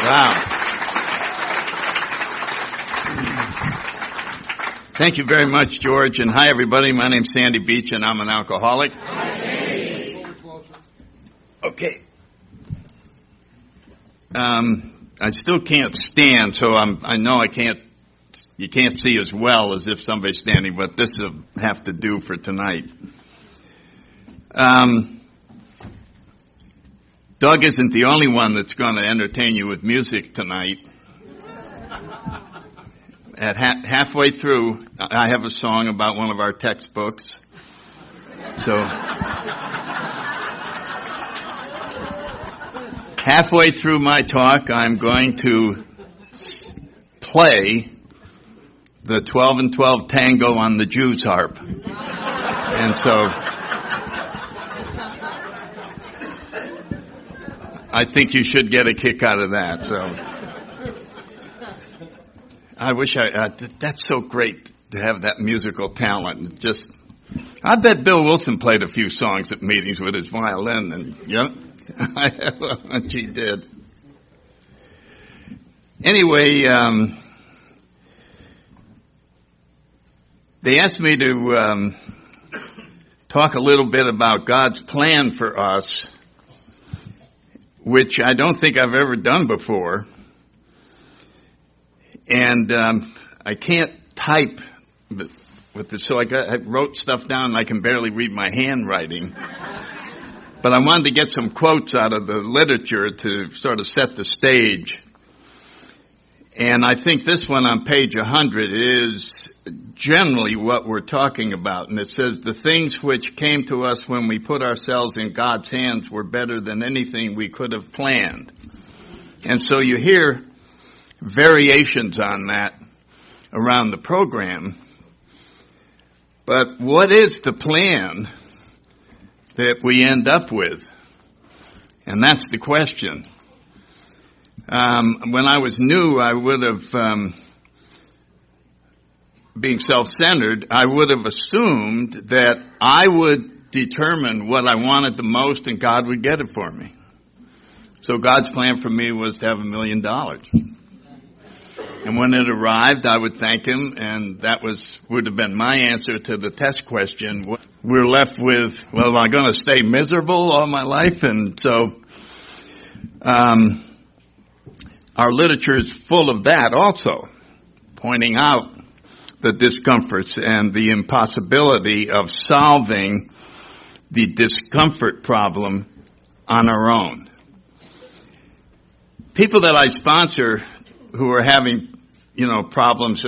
Wow. Thank you very much, George. And hi, everybody. My name's Sandy Beach, and I'm an alcoholic. Hi, Sandy. Okay. I still can't stand, so I know you can't see as well as if somebody's standing, but this will have to do for tonight. Doug isn't the only one that's going to entertain you with music tonight. At halfway through, I have a song about one of our textbooks. So, halfway through my talk, I'm going to play the 12 and 12 tango on the Jew's harp. And so, I think you should get a kick out of that. So, I wish that's so great to have that musical talent. I bet Bill Wilson played a few songs at meetings with his violin, and he did. Anyway, they asked me to talk a little bit about God's plan for us, which I don't think I've ever done before. And I can't type with this, so I wrote stuff down and I can barely read my handwriting. But I wanted to get some quotes out of the literature to sort of set the stage. And I think this one on page 100 is generally what we're talking about. And it says, the things which came to us when we put ourselves in God's hands were better than anything we could have planned. And so you hear variations on that around the program. But what is the plan that we end up with? And that's the question. When I was new, I would have, being self-centered, I would have assumed that I would determine what I wanted the most and God would get it for me. So God's plan for me was to have $1 million. And when it arrived, I would thank him, and that would have been my answer to the test question. We're left with, well, am I going to stay miserable all my life? And so our literature is full of that also, pointing out the discomforts and the impossibility of solving the discomfort problem on our own. People that I sponsor who are having, problems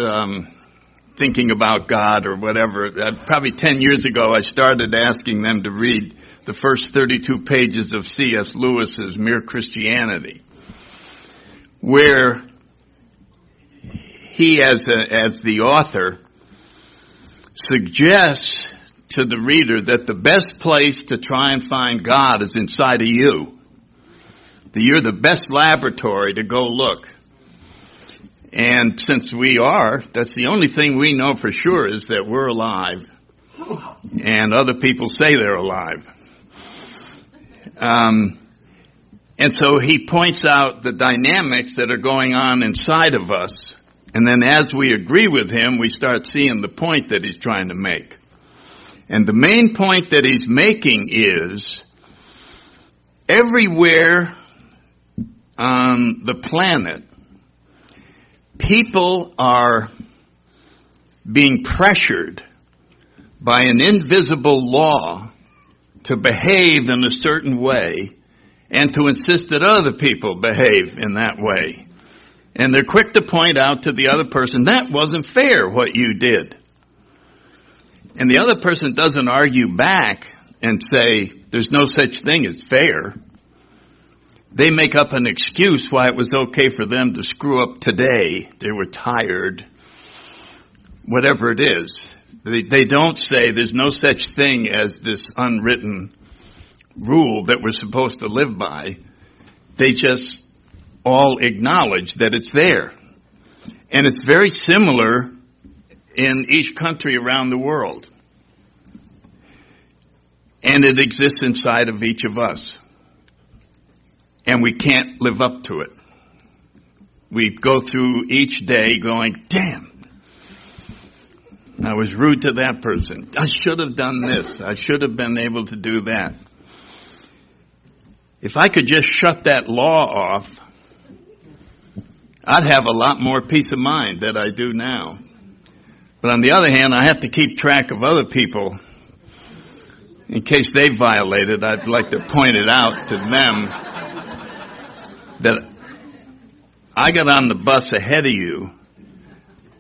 thinking about God or whatever. Probably 10 years ago, I started asking them to read the first 32 pages of C.S. Lewis's Mere Christianity, where he, as the author, suggests to the reader that the best place to try and find God is inside of you. That you're the best laboratory to go look. And since that's the only thing we know for sure is that we're alive. And other people say they're alive. And so he points out the dynamics that are going on inside of us. And then as we agree with him, we start seeing the point that he's trying to make. And the main point that he's making is everywhere on the planet, people are being pressured by an invisible law to behave in a certain way and to insist that other people behave in that way. And they're quick to point out to the other person, that wasn't fair what you did. And the other person doesn't argue back and say, there's no such thing as fair. They make up an excuse why it was okay for them to screw up today. They were tired. Whatever it is. They don't say there's no such thing as this unwritten rule that we're supposed to live by. They just all acknowledge that it's there. And it's very similar in each country around the world. And it exists inside of each of us. And we can't live up to it. we go through each day going, damn, I was rude to that person. I should have done this. I should have been able to do that. If I could just shut that law off, I'd have a lot more peace of mind than I do now. But on the other hand, I have to keep track of other people. In case they violate it, I'd like to point it out to them that I got on the bus ahead of you.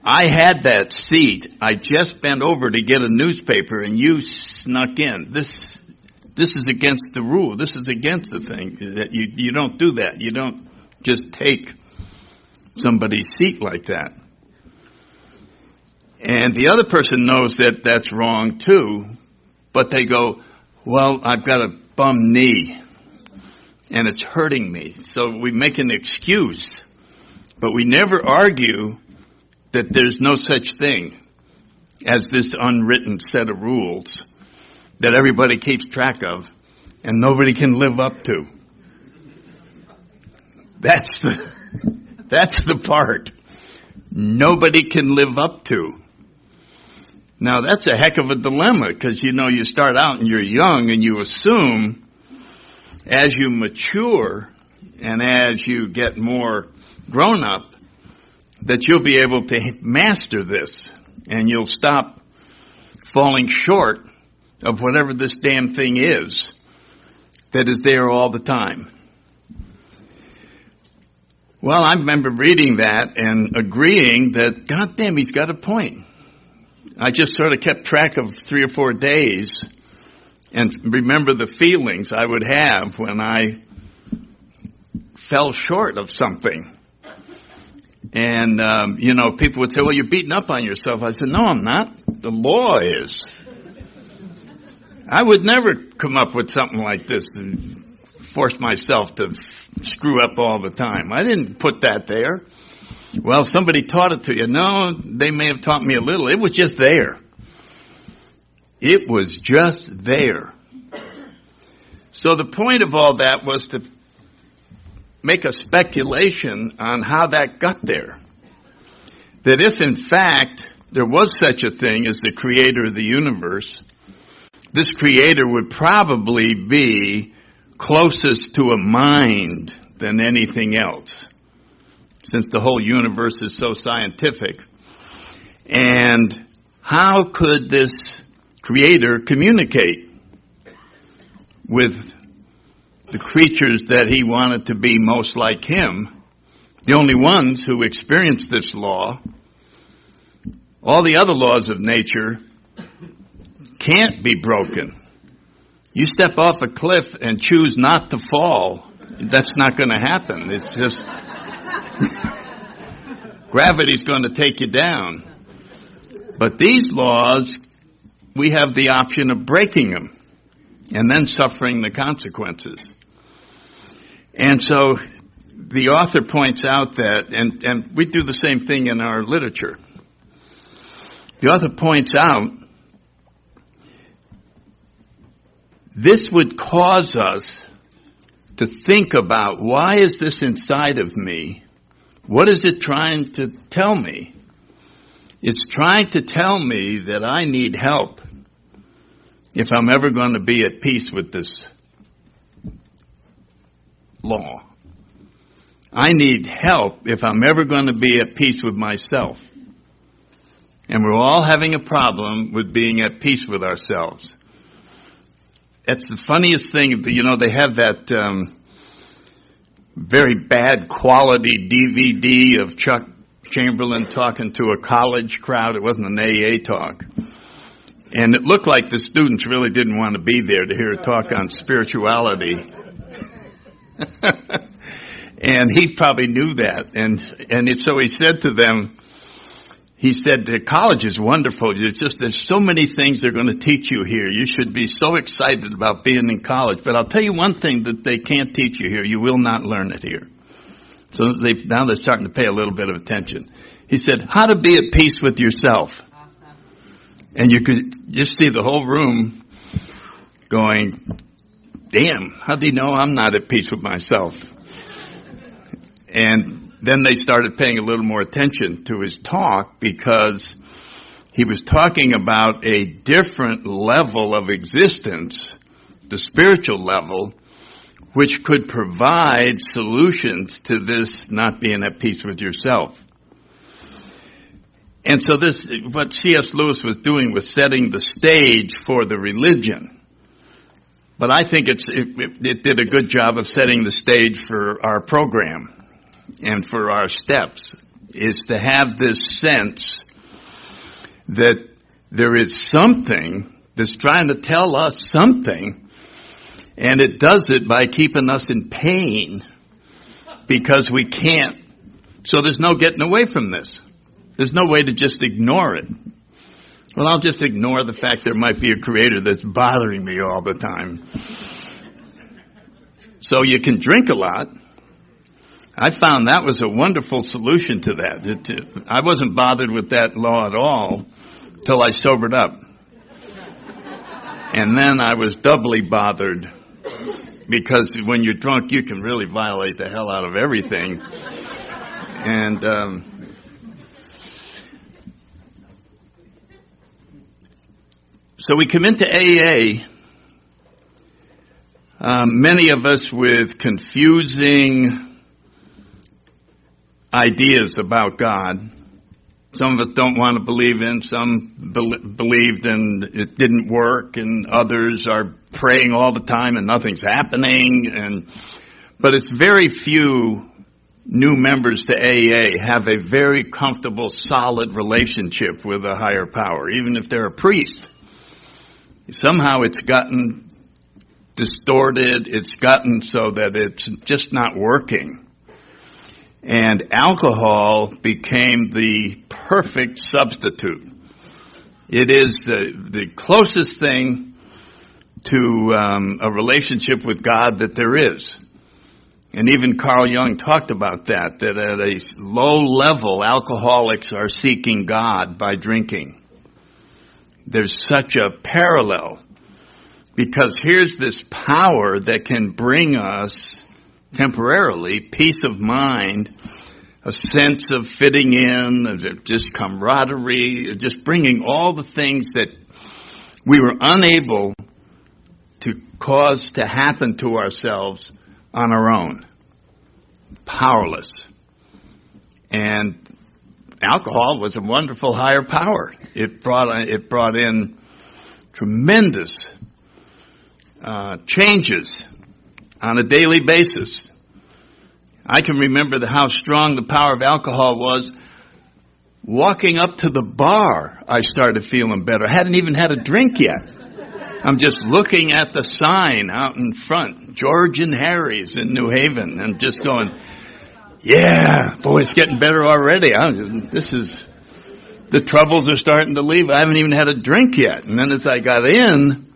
I had that seat. I just bent over to get a newspaper and you snuck in. This is against the rule. This is against the thing. That you don't do that. You don't just take somebody's seat like that. And the other person knows that that's wrong too, but they go, well, I've got a bum knee and it's hurting me. So we make an excuse, but we never argue that there's no such thing as this unwritten set of rules that everybody keeps track of and nobody can live up to. That's the part nobody can live up to. Now that's a heck of a dilemma because you start out and you're young and you assume as you mature and as you get more grown up that you'll be able to master this and you'll stop falling short of whatever this damn thing is that is there all the time. Well, I remember reading that and agreeing that, God damn, he's got a point. I just sort of kept track of 3 or 4 days and remember the feelings I would have when I fell short of something. And, people would say, well, you're beating up on yourself. I said, no, I'm not. The law is. I would never come up with something like this and force myself to screw up all the time. I didn't put that there. Well, somebody taught it to you. No, they may have taught me a little. It was just there. It was just there. So the point of all that was to make a speculation on how that got there. That if in fact there was such a thing as the creator of the universe, this creator would probably be closest to a mind than anything else, since the whole universe is so scientific. And how could this creator communicate with the creatures that he wanted to be most like him, the only ones who experience this law? All the other laws of nature can't be broken. You step off a cliff and choose not to fall, that's not going to happen. It's just gravity's going to take you down. But these laws, we have the option of breaking them and then suffering the consequences. And so the author points out that, and we do the same thing in our literature. The author points out this would cause us to think about, why is this inside of me? What is it trying to tell me? It's trying to tell me that I need help if I'm ever going to be at peace with this law. I need help if I'm ever going to be at peace with myself. And we're all having a problem with being at peace with ourselves. That's the funniest thing. They have that very bad quality DVD of Chuck Chamberlain talking to a college crowd. It wasn't an AA talk. And it looked like the students really didn't want to be there to hear a talk on spirituality. And he probably knew that. So he said to them, the college is wonderful. There's so many things they're going to teach you here. You should be so excited about being in college. But I'll tell you one thing that they can't teach you here. You will not learn it here. So now they're starting to pay a little bit of attention. He said, how to be at peace with yourself. And you could just see the whole room going, damn, how do you know I'm not at peace with myself? And then they started paying a little more attention to his talk because he was talking about a different level of existence, the spiritual level, which could provide solutions to this not being at peace with yourself. And so what C.S. Lewis was doing was setting the stage for the religion. But I think it did a good job of setting the stage for our program and for our steps, is to have this sense that there is something that's trying to tell us something, and it does it by keeping us in pain because we can't. So there's no getting away from this. There's no way to just ignore it. Well, I'll just ignore the fact there might be a creator that's bothering me all the time. So you can drink a lot. I found that was a wonderful solution to that. I wasn't bothered with that law at all till I sobered up. And then I was doubly bothered because when you're drunk, you can really violate the hell out of everything. And so we come into AA, many of us with confusing ideas about God. Some of us don't want to believe in, some believed and it didn't work, and others are praying all the time and nothing's happening. But it's very few new members to AA have a very comfortable, solid relationship with a higher power, even if they're a priest. Somehow it's gotten distorted, it's gotten so that it's just not working. And alcohol became the perfect substitute. It is the closest thing to a relationship with God that there is. And even Carl Jung talked about that at a low level, alcoholics are seeking God by drinking. There's such a parallel, because here's this power that can bring us temporarily peace of mind, a sense of fitting in, just camaraderie, just bringing all the things that we were unable to cause to happen to ourselves on our own. Powerless. And alcohol was a wonderful higher power. It brought in tremendous changes on a daily basis. I can remember how strong the power of alcohol was. Walking up to the bar, I started feeling better. I hadn't even had a drink yet. I'm just looking at the sign out in front, George and Harry's in New Haven, and just going, yeah, boy, it's getting better already. The troubles are starting to leave. I haven't even had a drink yet. And then as I got in,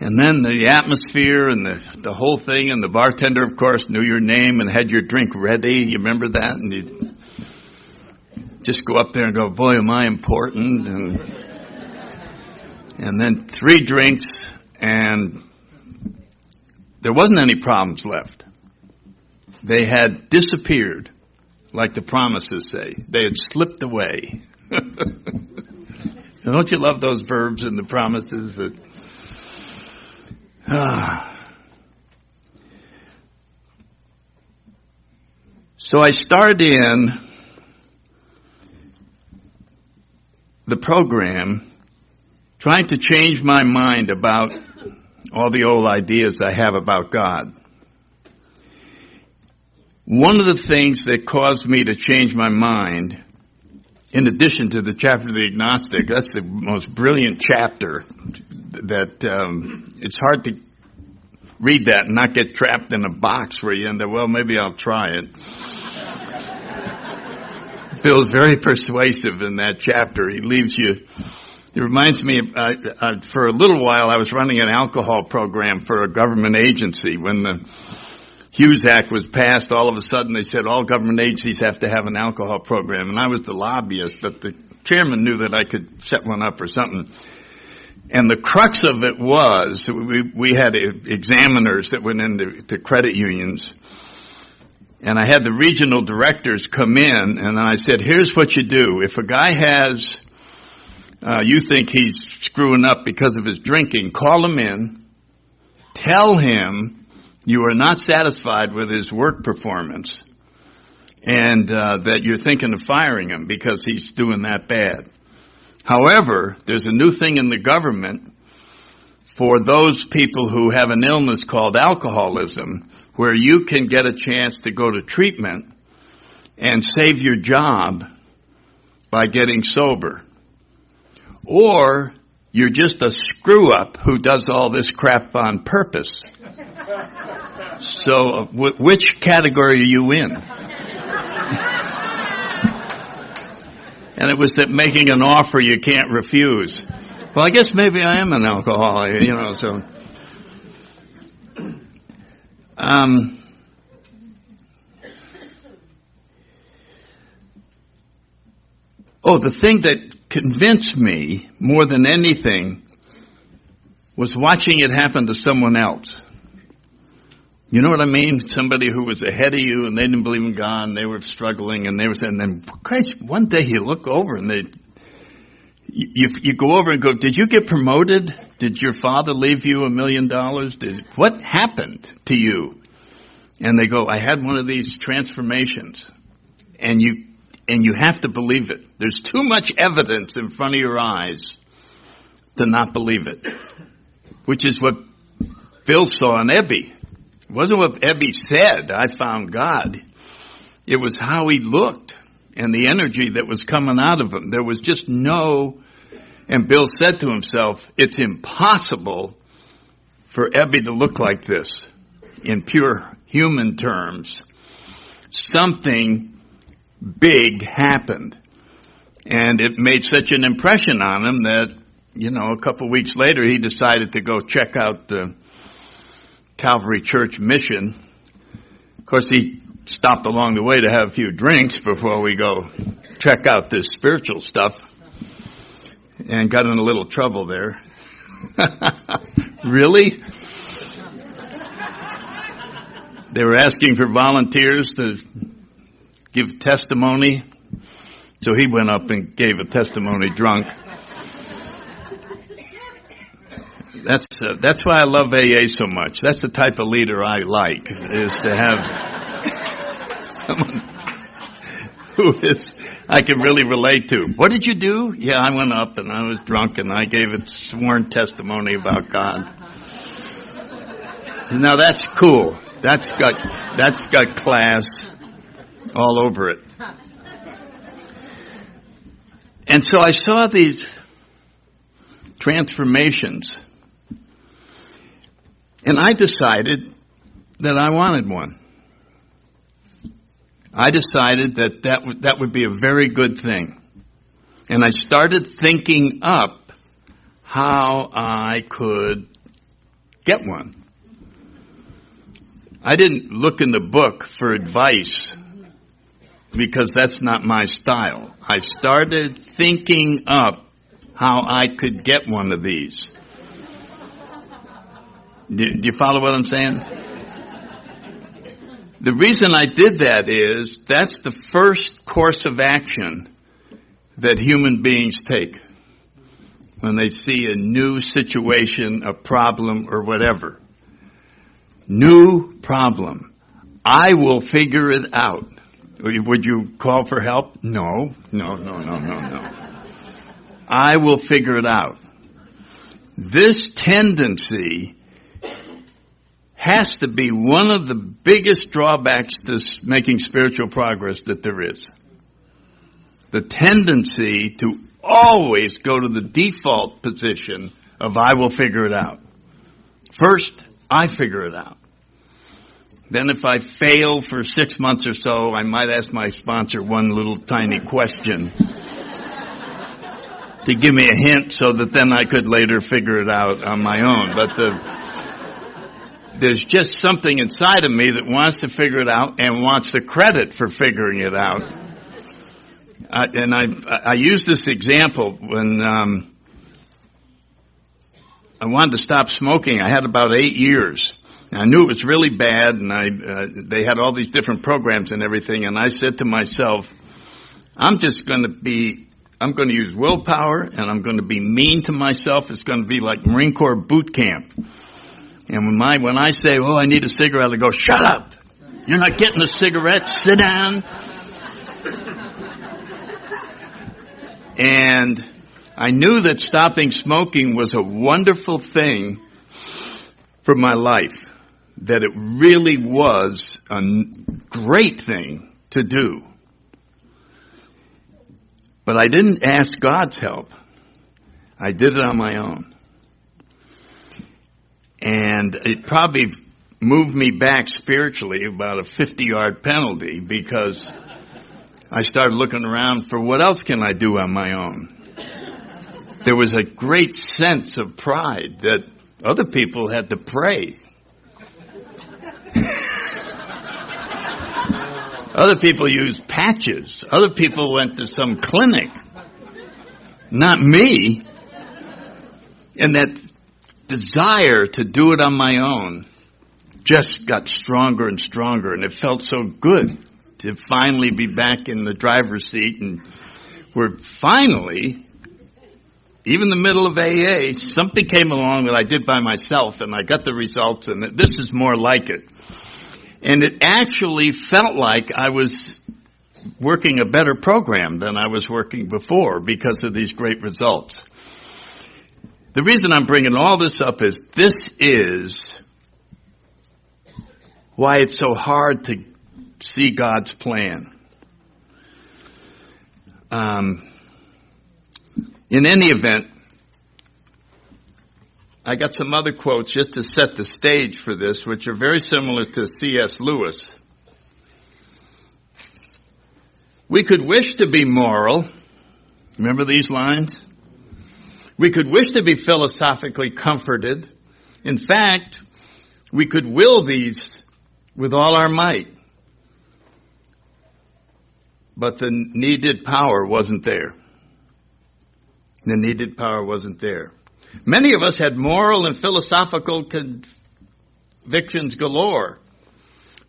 and then the atmosphere and the whole thing, and the bartender, of course, knew your name and had your drink ready. You remember that? And you just go up there and go, boy, am I important. And then 3 drinks, and there wasn't any problems left. They had disappeared, like the promises say. They had slipped away. Don't you love those verbs in the promises that... So I started in the program trying to change my mind about all the old ideas I have about God. One of the things that caused me to change my mind, in addition to the chapter of the agnostic, that's the most brilliant chapter that it's hard to read that and not get trapped in a box where you end up, well, maybe I'll try it. Bill's very persuasive in that chapter. He leaves you. It reminds me, for a little while, I was running an alcohol program for a government agency. When the Hughes Act was passed, all of a sudden they said all government agencies have to have an alcohol program. And I was the lobbyist, but the chairman knew that I could set one up or something. And the crux of it was, we had examiners that went into credit unions. And I had the regional directors come in, and I said, here's what you do. If a guy has, you think he's screwing up because of his drinking, call him in, tell him you are not satisfied with his work performance, and that you're thinking of firing him because he's doing that bad. However, there's a new thing in the government for those people who have an illness called alcoholism, where you can get a chance to go to treatment and save your job by getting sober. Or you're just a screw-up who does all this crap on purpose. So which category are you in? And it was that making an offer you can't refuse. Well, I guess maybe I am an alcoholic, so. The thing that convinced me more than anything was watching it happen to someone else. You know what I mean? Somebody who was ahead of you and they didn't believe in God and they were struggling and they were saying, then Christ, one day you look over and you go over and go, did you get promoted? Did your father leave you $1 million? What happened to you? And they go, I had one of these transformations. And you have to believe it. There's too much evidence in front of your eyes to not believe it. Which is what Bill saw in Ebby. It wasn't what Ebby said, I found God. It was how he looked and the energy that was coming out of him. There was just and Bill said to himself, it's impossible for Ebby to look like this in pure human terms. Something big happened. And it made such an impression on him that, a couple of weeks later he decided to go check out the Calvary Church mission. Of course, he stopped along the way to have a few drinks before we go check out this spiritual stuff and got in a little trouble there. Really? They were asking for volunteers to give testimony. So he went up and gave a testimony drunk. That's why I love AA so much. That's the type of leader I like, is to have someone who I can really relate to. What did you do? Yeah, I went up and I was drunk and I gave a sworn testimony about God. Now that's cool. That's got class all over it. And so I saw these transformations. And I decided that I wanted one. I decided that would be a very good thing. And I started thinking up how I could get one. I didn't look in the book for advice because that's not my style. I started thinking up how I could get one of these. Do you follow what I'm saying? The reason I did that is that's the first course of action that human beings take when they see a new situation, a problem, or whatever. New problem. I will figure it out. Would you call for help? No. I will figure it out. This tendency has to be one of the biggest drawbacks to making spiritual progress that there is. The tendency to always go to the default position of I will figure it out. First, I figure it out. Then if I fail for 6 months or so, I might ask my sponsor one little tiny question to give me a hint so that then I could later figure it out on my own. But there's just something inside of me that wants to figure it out and wants the credit for figuring it out. And I use this example when I wanted to stop smoking. I had about 8 years. I knew it was really bad, and they had all these different programs and everything, and I said to myself, I'm going to use willpower, and I'm going to be mean to myself. It's going to be like Marine Corps boot camp. And when I say, I need a cigarette, I go, shut up. You're not getting a cigarette. Sit down. And I knew that stopping smoking was a wonderful thing for my life, that it really was a great thing to do. But I didn't ask God's help. I did it on my own. And it probably moved me back spiritually about a 50-yard penalty, because I started looking around for what else can I do on my own. There was a great sense of pride that other people had to pray. Other people used patches. Other people went to some clinic. Not me. And that desire to do it on my own just got stronger and stronger. And it felt so good to finally be back in the driver's seat. And we're finally, even in the middle of AA, something came along that I did by myself, and I got the results, and this is more like it. And it actually felt like I was working a better program than I was working before because of these great results. The reason I'm bringing all this up is this is why it's so hard to see God's plan. In any event, I got some other quotes just to set the stage for this, which are very similar to C.S. Lewis. We could wish to be moral. Remember these lines? We could wish to be philosophically comforted. In fact, we could will these with all our might. But the needed power wasn't there. The needed power wasn't there. Many of us had moral and philosophical convictions galore,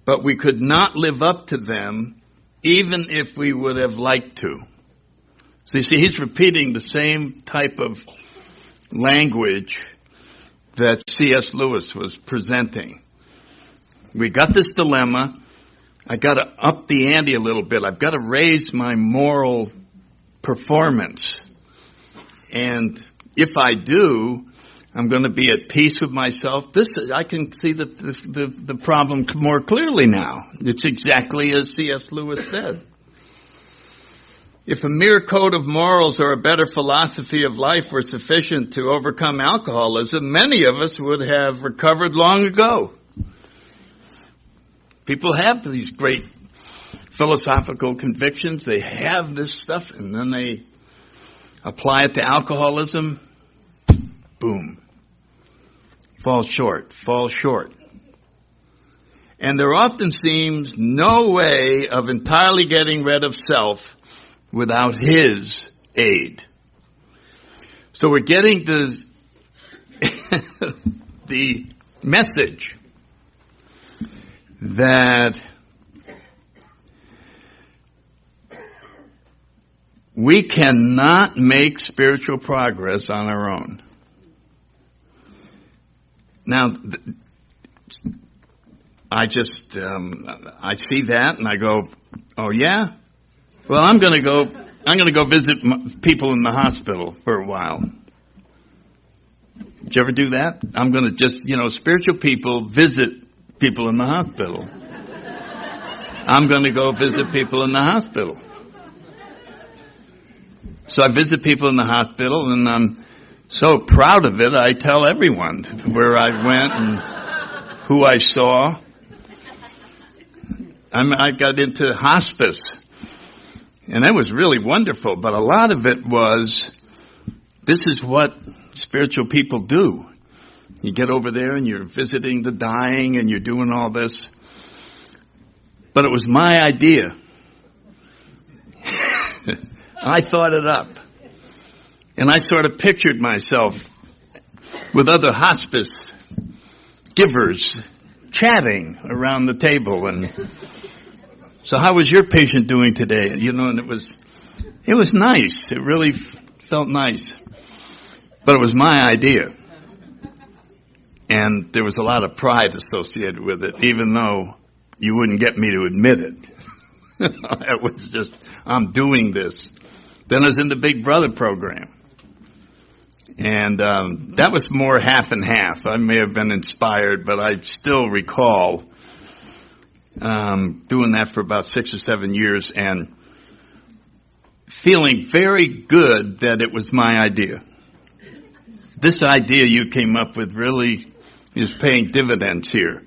but we could not live up to them even if we would have liked to. So you see, he's repeating the same type of language that C.S. Lewis was presenting. We got this dilemma. I got to up the ante a little bit. I've got to raise my moral performance. And if I do, I'm going to be at peace with myself. I can see the problem more clearly now. It's exactly as C.S. Lewis said. If a mere code of morals or a better philosophy of life were sufficient to overcome alcoholism, many of us would have recovered long ago. People have these great philosophical convictions. They have this stuff, and then they apply it to alcoholism. Boom. Fall short. And there often seems no way of entirely getting rid of self without his aid. So we're getting the message that we cannot make spiritual progress on our own. Now, I see that and I go, oh yeah? Well, I'm going to go visit people in the hospital for a while. Did you ever do that? I'm going to just, spiritual people visit people in the hospital. I'm going to go visit people in the hospital. So I visit people in the hospital, and I'm so proud of it, I tell everyone where I went and who I saw. I got into hospice, and that was really wonderful, but a lot of it was, this is what spiritual people do. You get over there and you're visiting the dying and you're doing all this. But it was my idea. I thought it up. And I sort of pictured myself with other hospice givers chatting around the table. And so how was your patient doing today? You know, and it was nice. It really felt nice. But it was my idea. And there was a lot of pride associated with it, even though you wouldn't get me to admit it. It was just, I'm doing this. Then I was in the Big Brother program. And that was more half and half. I may have been inspired, but I still recall doing that for about 6 or 7 years and feeling very good that it was my idea. This idea you came up with really is paying dividends here.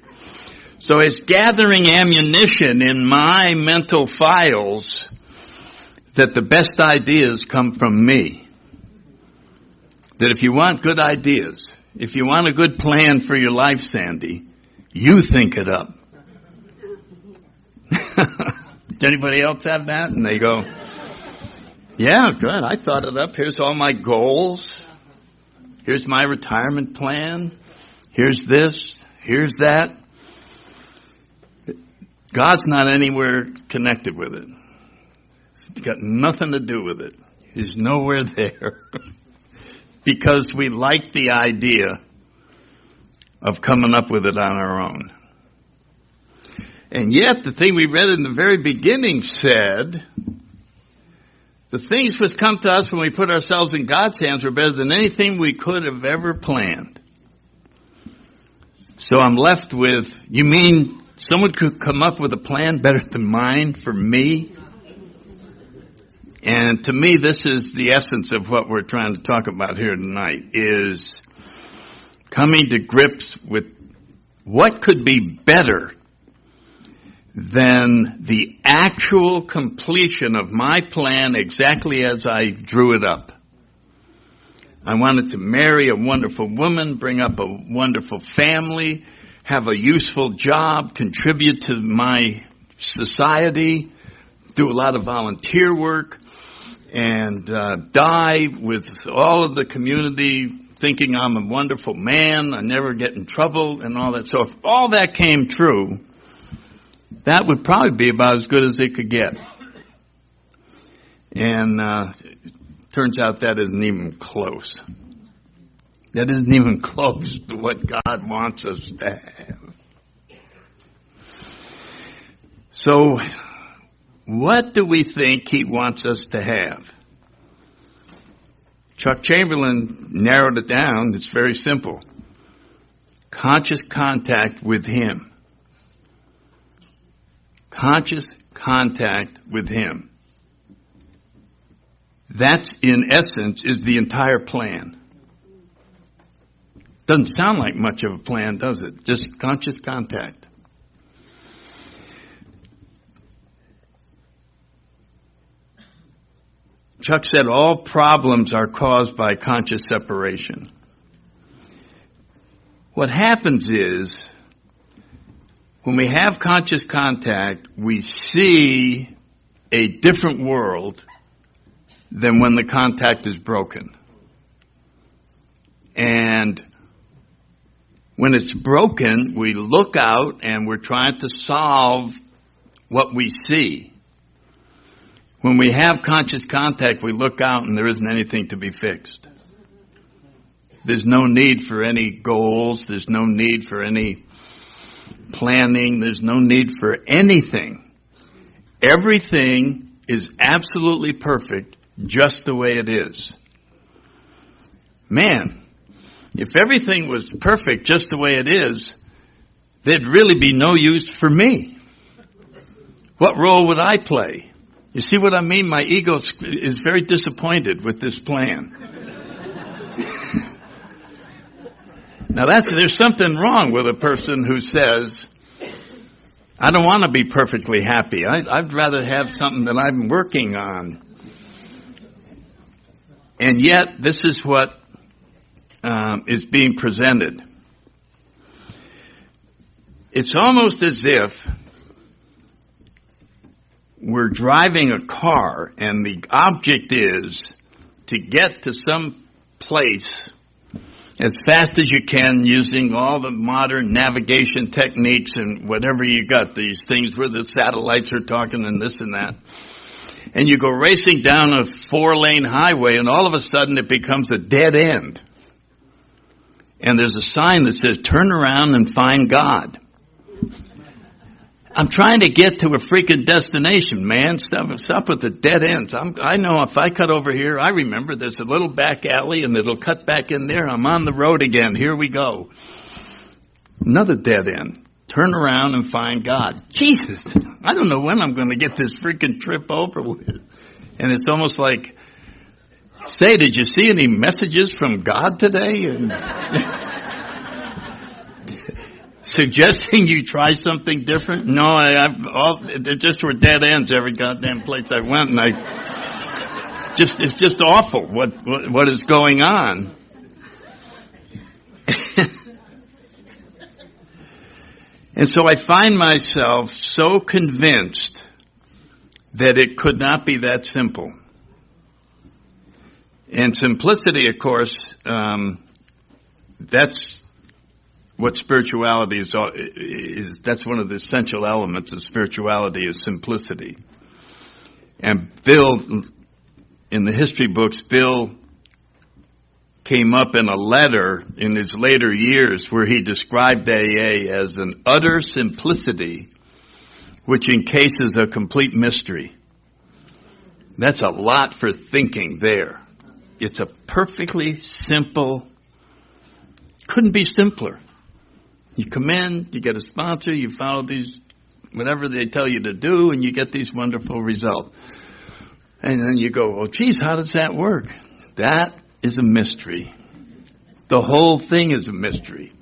So it's gathering ammunition in my mental files that the best ideas come from me. That if you want good ideas, if you want a good plan for your life, Sandy, you think it up. Does anybody else have that? And they go, yeah, good, I thought it up. Here's all my goals. Here's my retirement plan. Here's this. Here's that. God's not anywhere connected with it. It's got nothing to do with it. He's nowhere there. Because we like the idea of coming up with it on our own. And yet, the thing we read in the very beginning said, the things which come to us when we put ourselves in God's hands are better than anything we could have ever planned. So I'm left with, you mean someone could come up with a plan better than mine for me? And to me, this is the essence of what we're trying to talk about here tonight, is coming to grips with what could be better than the actual completion of my plan exactly as I drew it up. I wanted to marry a wonderful woman, bring up a wonderful family, have a useful job, contribute to my society, do a lot of volunteer work, and die with all of the community thinking I'm a wonderful man, I never get in trouble and all that. So if all that came true, that would probably be about as good as it could get. And turns out that isn't even close. That isn't even close to what God wants us to have. So, what do we think He wants us to have? Chuck Chamberlain narrowed it down. It's very simple. Conscious contact with Him. Conscious contact with Him. That, in essence, is the entire plan. Doesn't sound like much of a plan, does it? Just conscious contact. Chuck said all problems are caused by conscious separation. What happens is, when we have conscious contact, we see a different world than when the contact is broken. And when it's broken, we look out and we're trying to solve what we see. When we have conscious contact, we look out and there isn't anything to be fixed. There's no need for any goals. There's no need for any planning. There's no need for anything. Everything is absolutely perfect just the way it is. Man, if everything was perfect just the way it is, there'd really be no use for me. What role would I play? You see what I mean? My ego is very disappointed with this plan. Now there's something wrong with a person who says, I don't want to be perfectly happy. I'd rather have something that I'm working on. And yet, this is what is being presented. It's almost as if we're driving a car and the object is to get to some place as fast as you can using all the modern navigation techniques and whatever you got, these things where the satellites are talking and this and that. And you go racing down a 4-lane highway and all of a sudden it becomes a dead end. And there's a sign that says, turn around and find God. I'm trying to get to a freaking destination, man. Stop with the dead ends. I know if I cut over here, I remember there's a little back alley and it'll cut back in there. I'm on the road again. Here we go. Another dead end. Turn around and find God. Jesus, I don't know when I'm going to get this freaking trip over with. And it's almost like, say, did you see any messages from God today? And suggesting you try something different? No, they just were dead ends every goddamn place I went, and it's just awful what is going on. And so I find myself so convinced that it could not be that simple. And simplicity, of course, that's what spirituality is. That's one of the essential elements of spirituality is simplicity. And Bill, in the history books, Bill came up in a letter in his later years where he described AA as an utter simplicity which encases a complete mystery. That's a lot for thinking there. It's a perfectly simple, couldn't be simpler. You come in, you get a sponsor, you follow these, whatever they tell you to do, and you get these wonderful results. And then you go, oh, geez, how does that work? That is a mystery. The whole thing is a mystery.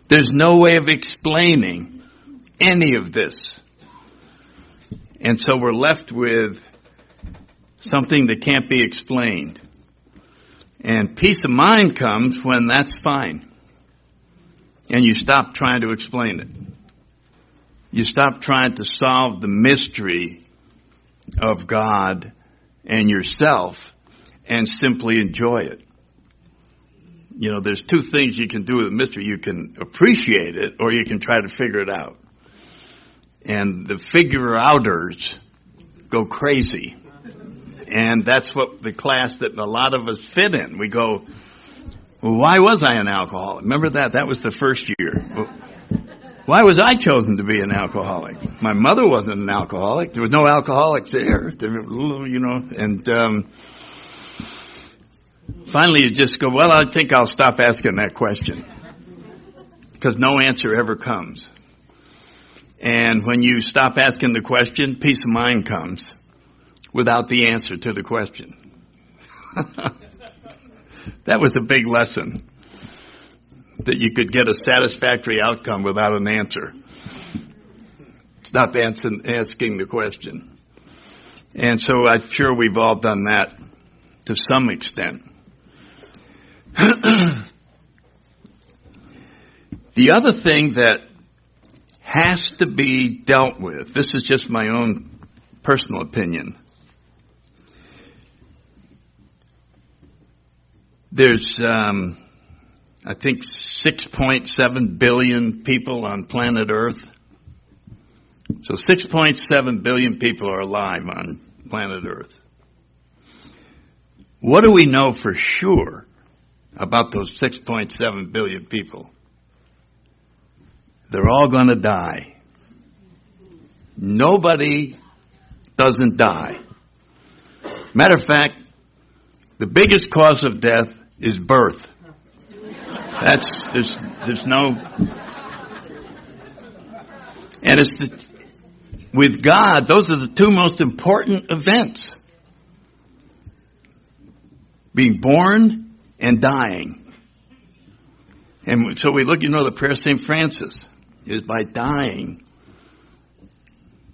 There's no way of explaining any of this. And so we're left with something that can't be explained. And peace of mind comes when that's fine. And you stop trying to explain it. You stop trying to solve the mystery of God and yourself and simply enjoy it. You know, there's two things you can do with a mystery. You can appreciate it or you can try to figure it out. And the figure-outers go crazy. And that's what the class that a lot of us fit in. We go, well, why was I an alcoholic? Remember that? That was the first year. Why was I chosen to be an alcoholic? My mother wasn't an alcoholic. There was no alcoholics there. You know, and finally you just go, well, I think I'll stop asking that question. Because no answer ever comes. And when you stop asking the question, peace of mind comes without the answer to the question. That was a big lesson, that you could get a satisfactory outcome without an answer. Stop asking the question. And so I'm sure we've all done that to some extent. The other thing that has to be dealt with, this is just my own personal opinion. There's, I think, 6.7 billion people on planet Earth. So 6.7 billion people are alive on planet Earth. What do we know for sure about those 6.7 billion people? They're all going to die. Nobody doesn't die. Matter of fact, the biggest cause of death is birth. There's no, and with God, those are the two most important events. Being born and dying. And so we look, the prayer of St. Francis is by dying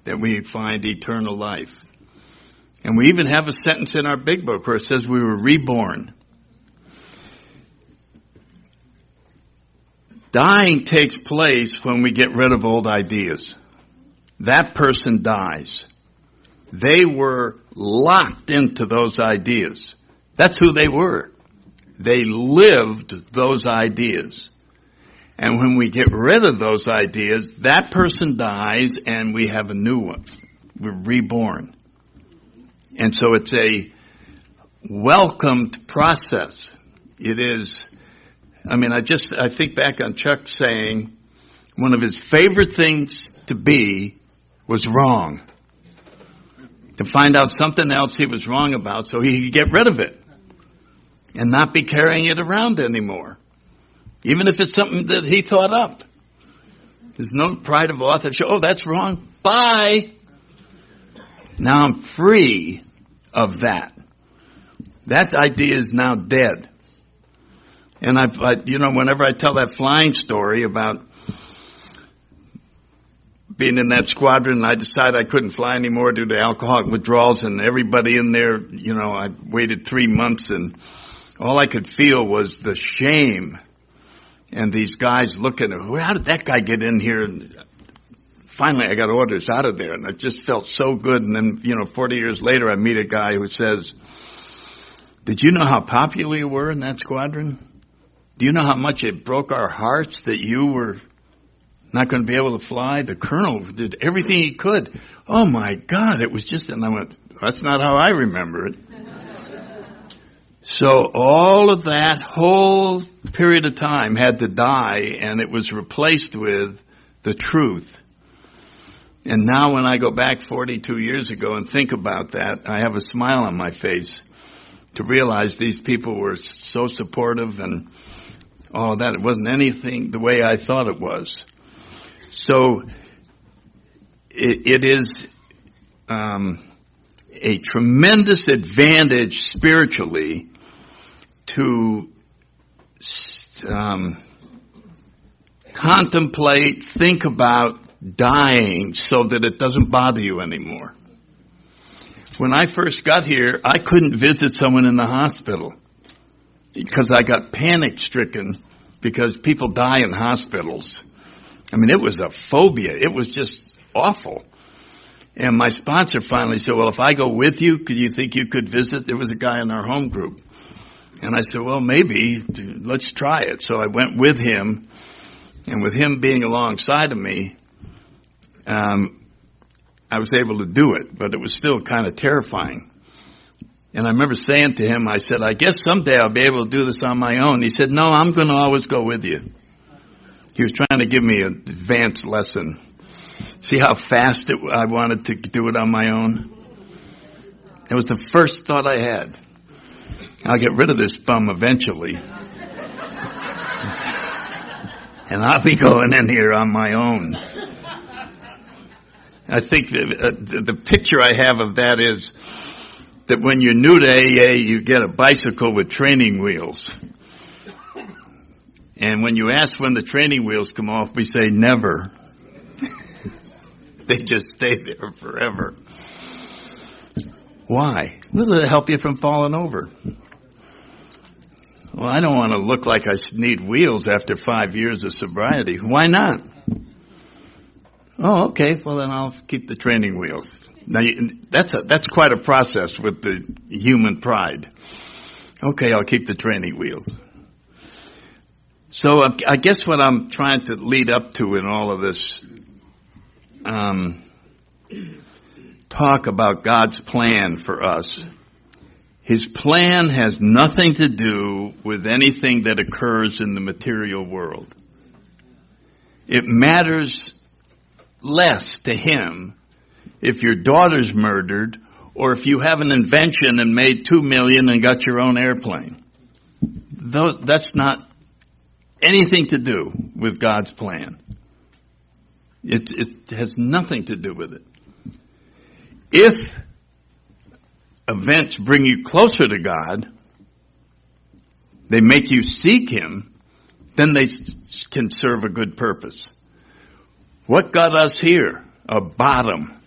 that we find eternal life. And we even have a sentence in our big book where it says we were reborn. Dying takes place when we get rid of old ideas. That person dies. They were locked into those ideas. That's who they were. They lived those ideas. And when we get rid of those ideas, that person dies and we have a new one. We're reborn. And so it's a welcomed process. It is, I think back on Chuck saying one of his favorite things to be was wrong. To find out something else he was wrong about so he could get rid of it and not be carrying it around anymore. Even if it's something that he thought up. There's no pride of authorship. Oh, that's wrong. Bye. Now I'm free of that. That idea is now dead. And whenever I tell that flying story about being in that squadron, I decided I couldn't fly anymore due to alcoholic withdrawals, and everybody in there, I waited 3 months, and all I could feel was the shame. And these guys looking, how did that guy get in here? And finally, I got orders out of there, and it just felt so good. And then, 40 years later, I meet a guy who says, did you know how popular you were in that squadron? Do you know how much it broke our hearts that you were not going to be able to fly? The colonel did everything he could. Oh, my God, it was just, and I went, that's not how I remember it. So all of that whole period of time had to die, and it was replaced with the truth. And now when I go back 42 years ago and think about that, I have a smile on my face to realize these people were so supportive, and that it wasn't anything the way I thought it was. So it is a tremendous advantage spiritually to contemplate, think about dying so that it doesn't bother you anymore. When I first got here, I couldn't visit someone in the hospital because I got panic stricken because people die in hospitals. It was a phobia. It was just awful. And my sponsor finally said, well, if I go with you, could you think you could visit? There was a guy in our home group. And I said, well, maybe, let's try it. So I went with him, and with him being alongside of me, I was able to do it, but it was still kind of terrifying. And I remember saying to him, I said, I guess someday I'll be able to do this on my own. He said, no, I'm going to always go with you. He was trying to give me an advanced lesson. See how fast I wanted to do it on my own? It was the first thought I had. I'll get rid of this bum eventually. And I'll be going in here on my own. I think the picture I have of that is that when you're new to AA, you get a bicycle with training wheels. And when you ask when the training wheels come off, we say never. They just stay there forever. Why? Well, to help you from falling over. Well, I don't want to look like I need wheels after 5 years of sobriety. Why not? Oh, okay. Well, then I'll keep the training wheels. Now, that's quite a process with the human pride. Okay, I'll keep the training wheels. So I guess what I'm trying to lead up to in all of this talk about God's plan for us, His plan has nothing to do with anything that occurs in the material world. It matters less to Him if your daughter's murdered or if you have an invention and made $2 million and got your own airplane. That's not anything to do with God's plan. It has nothing to do with it. If events bring you closer to God, they make you seek Him, then they can serve a good purpose. What got us here? A bottom.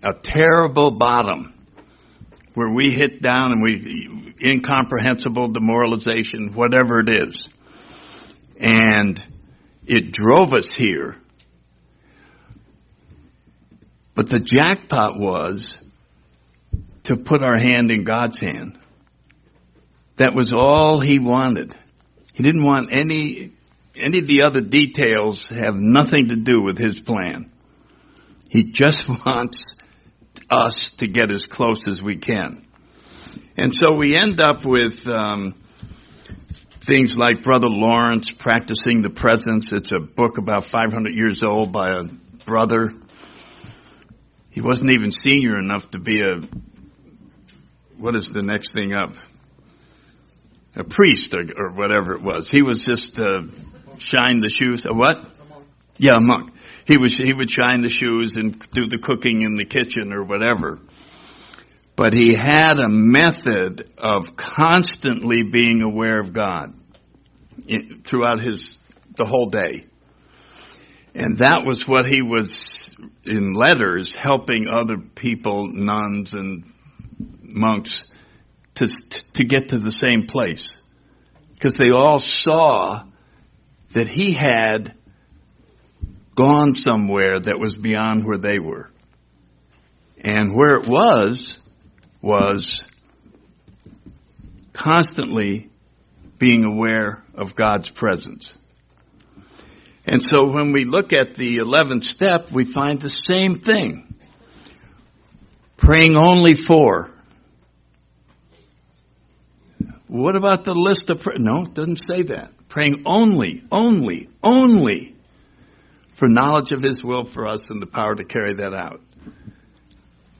A terrible bottom. Where we hit down and incomprehensible demoralization, whatever it is. And it drove us here. But the jackpot was to put our hand in God's hand. That was all he wanted. He didn't want any of the other details have nothing to do with his plan. He just wants us to get as close as we can. And so we end up with things like Brother Lawrence, Practicing the Presence. It's a book about 500 years old by a brother. He wasn't even senior enough to be what is the next thing up? A priest or whatever it was. He was just shine the shoes. A what? Yeah, a monk. He would shine the shoes and do the cooking in the kitchen or whatever. But he had a method of constantly being aware of God throughout the whole day. And that was what he was, in letters, helping other people, nuns and monks, to get to the same place. Because they all saw that he had gone somewhere that was beyond where they were. And where it was constantly being aware of God's presence. And so when we look at the 11th step, we find the same thing. Praying only for. What about the list of prayers? No, it doesn't say that. Praying only for knowledge of His will for us and the power to carry that out.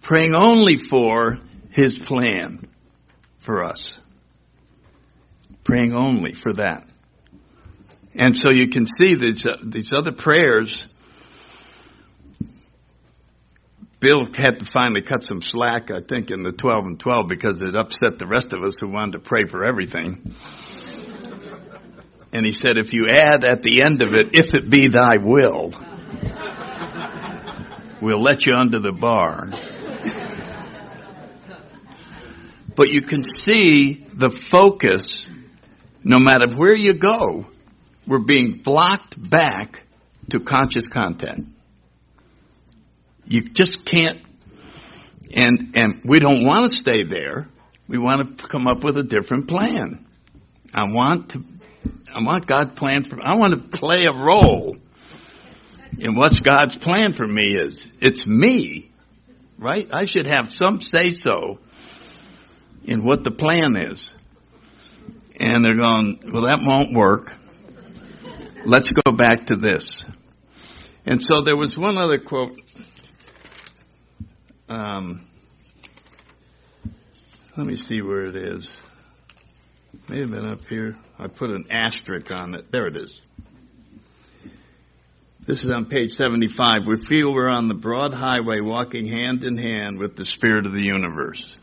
Praying only for His plan for us. Praying only for that. And so you can see these other prayers. Bill had to finally cut some slack, I think, in the 12 and 12 because it upset the rest of us who wanted to pray for everything. And he said, if you add at the end of it, if it be thy will, we'll let you under the bar. But you can see the focus, no matter where you go, we're being blocked back to conscious contact. You just can't, and we don't want to stay there. We want to come up with a different plan. I want God's plan I want to play a role in what's God's plan for me is. It's me, right? I should have some say-so in what the plan is. And they're going, well, that won't work. Let's go back to this. And so there was one other quote. Let me see where it is. May have been up here. I put an asterisk on it. There it is. This is on page 75. We feel we're on the broad highway walking hand in hand with the Spirit of the universe.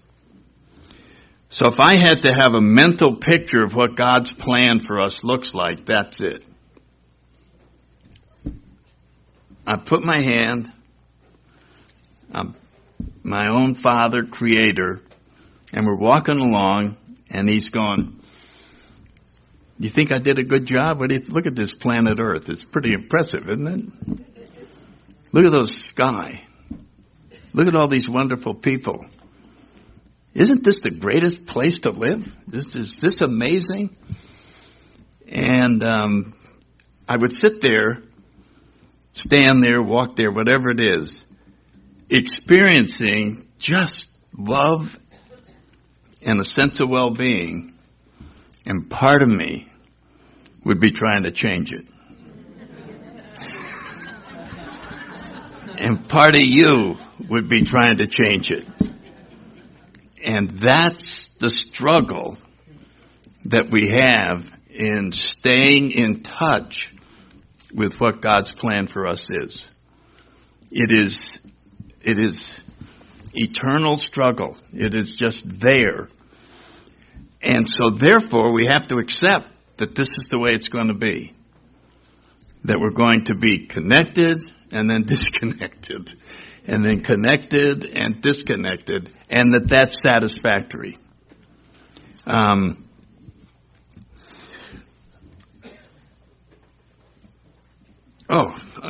So if I had to have a mental picture of what God's plan for us looks like, that's it. I put my hand, I'm my own Father, Creator, and we're walking along, and He's going, you think I did a good job? Look at this planet Earth. It's pretty impressive, isn't it? Look at those sky. Look at all these wonderful people. Isn't this the greatest place to live? Is this amazing? And I would sit there, stand there, walk there, whatever it is, experiencing just love and a sense of well-being, and part of me would be trying to change it. And part of you would be trying to change it. And that's the struggle that we have in staying in touch with what God's plan for us is. It is eternal struggle. It is just there. And so therefore we have to accept that this is the way it's going to be. That we're going to be connected and then disconnected. And then connected and disconnected. And that's satisfactory. I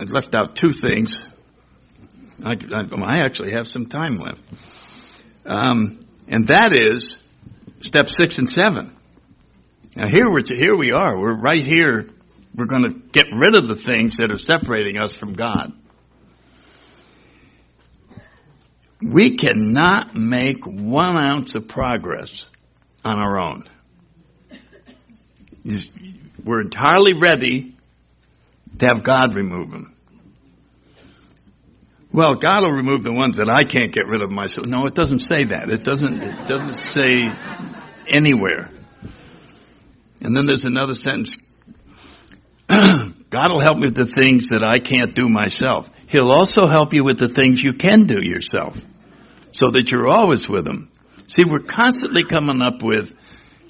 left out two things. I actually have some time left. And that is step 6 and 7. Now here we are. We're right here. We're going to get rid of the things that are separating us from God. We cannot make 1 ounce of progress on our own. We're entirely ready to have God remove them. Well, God will remove the ones that I can't get rid of myself. No, it doesn't say that. It doesn't say anywhere. And then there's another sentence. God will help me with the things that I can't do myself. He'll also help you with the things you can do yourself, so that you're always with him. See, we're constantly coming up with,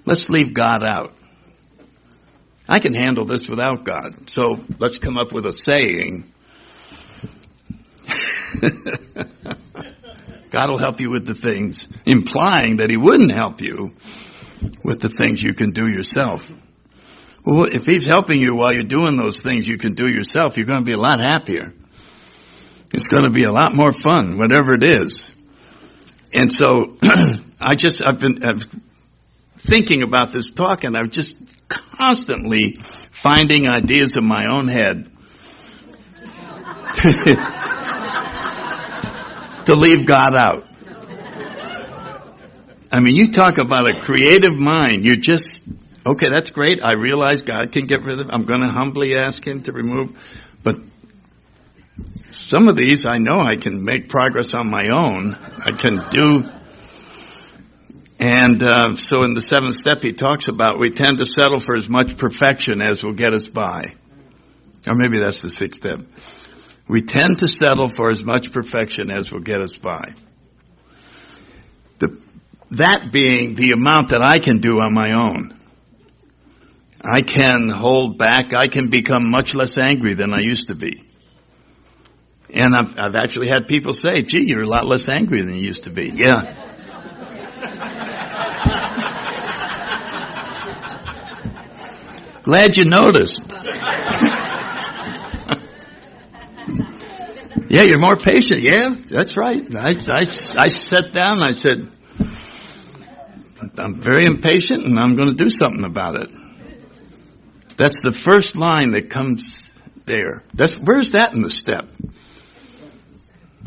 let's leave God out. I can handle this without God. So let's come up with a saying. God will help you with the things, implying that he wouldn't help you with the things you can do yourself. Well, if he's helping you while you're doing those things you can do yourself, you're going to be a lot happier. It's going to be a lot more fun, whatever it is. And so I've been thinking about this talk, and I'm just constantly finding ideas in my own head to leave God out. I mean, you talk about a creative mind. You just, okay, that's great. I realize God can get rid of it. I'm going to humbly ask him to remove. But some of these I know I can make progress on my own. I can do. And so in the 7th step he talks about we tend to settle for as much perfection as will get us by. Or maybe that's the 6th step. We tend to settle for as much perfection as will get us by. That being the amount that I can do on my own. I can hold back. I can become much less angry than I used to be. And I've actually had people say, gee, you're a lot less angry than you used to be. Yeah. Glad you noticed. Yeah, you're more patient. Yeah, that's right. I sat down and I said, I'm very impatient and I'm going to do something about it. That's the first line that comes there. Where's that in the step?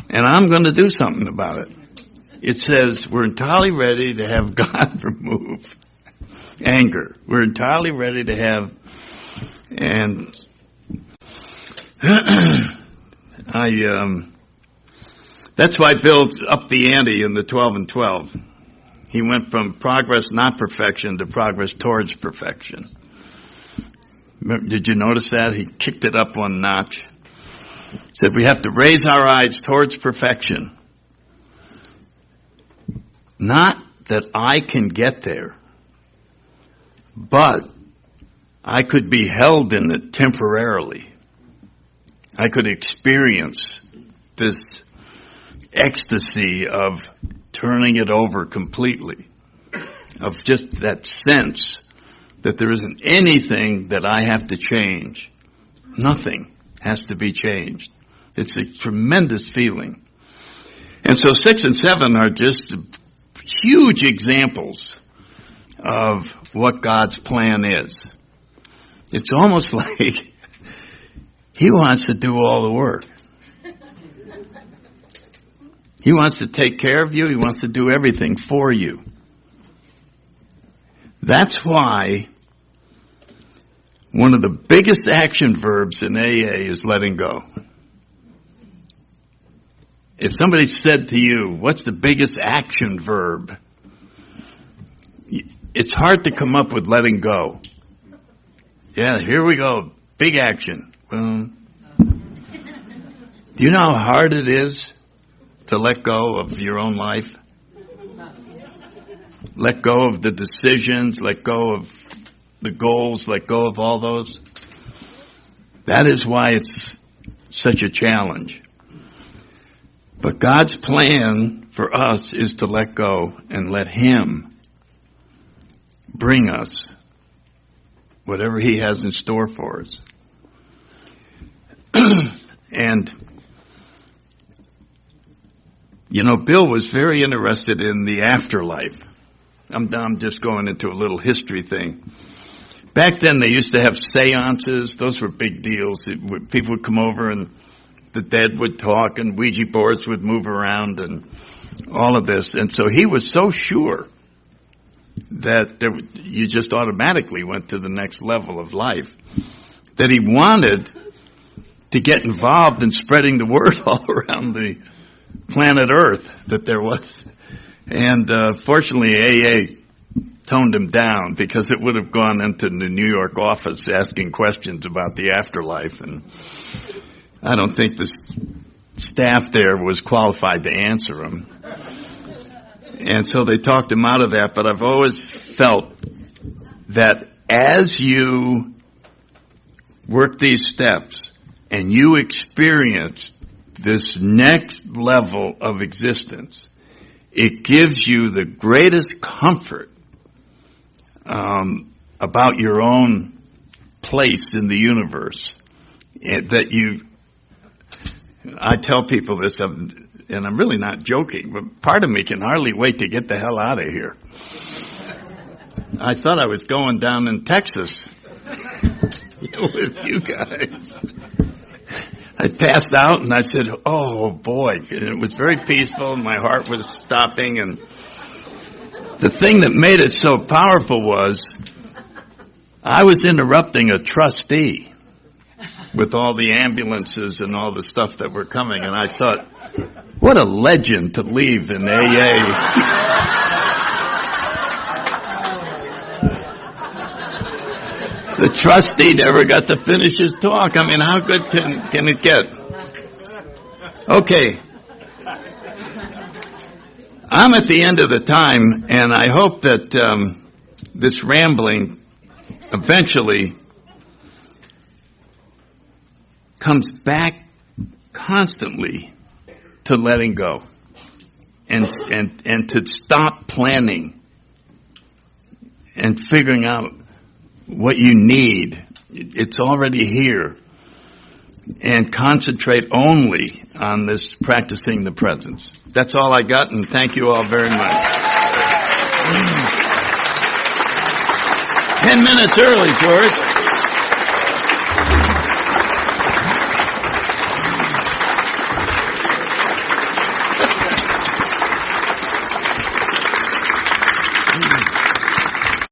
And I'm going to do something about it. It says we're entirely ready to have God remove anger. We're entirely ready to have, and that's why Bill upped the ante in the 12 and 12. He went from progress, not perfection, to progress towards perfection. Did you notice that? He kicked it up 1 notch. Said we have to raise our eyes towards perfection. Not that I can get there, but I could be held in it temporarily. I could experience this ecstasy of turning it over completely, of just that sense that there isn't anything that I have to change. Nothing has to be changed. It's a tremendous feeling. And so 6 and 7 are just huge examples of what God's plan is. It's almost like he wants to do all the work. He wants to take care of you. He wants to do everything for you. That's why one of the biggest action verbs in AA is letting go. If somebody said to you, what's the biggest action verb? It's hard to come up with letting go. Yeah, here we go. Big action. Do you know how hard it is to let go of your own life? Let go of the decisions, let go of the goals, let go of all those. That is why it's such a challenge. But God's plan for us is to let go and let him bring us whatever he has in store for us. And, you know, Bill was very interested in the afterlife. I'm just going into a little history thing. Back then they used to have seances. Those were big deals. People would come over and the dead would talk and Ouija boards would move around and all of this. And so he was so sure that you just automatically went to the next level of life that he wanted to get involved in spreading the word all around the planet Earth that there was. And fortunately, AA toned him down because it would have gone into the New York office asking questions about the afterlife. And I don't think the staff there was qualified to answer them. And so they talked him out of that. But I've always felt that as you work these steps and you experience this next level of existence, it gives you the greatest comfort about your own place in the universe. I tell people this, and I'm really not joking, but part of me can hardly wait to get the hell out of here. I thought I was going down in Texas with you guys. I passed out and I said, oh boy, and it was very peaceful and my heart was stopping, and the thing that made it so powerful was I was interrupting a trustee with all the ambulances and all the stuff that were coming, and I thought, what a legend to leave in AA. The trustee never got to finish his talk. I mean, how good can it get? Okay. I'm at the end of the time, and I hope that this rambling eventually comes back constantly to letting go and to stop planning and figuring out what you need. It's already here. And concentrate only on this practicing the presence. That's all I got, and thank you all very much. 10 minutes early, George.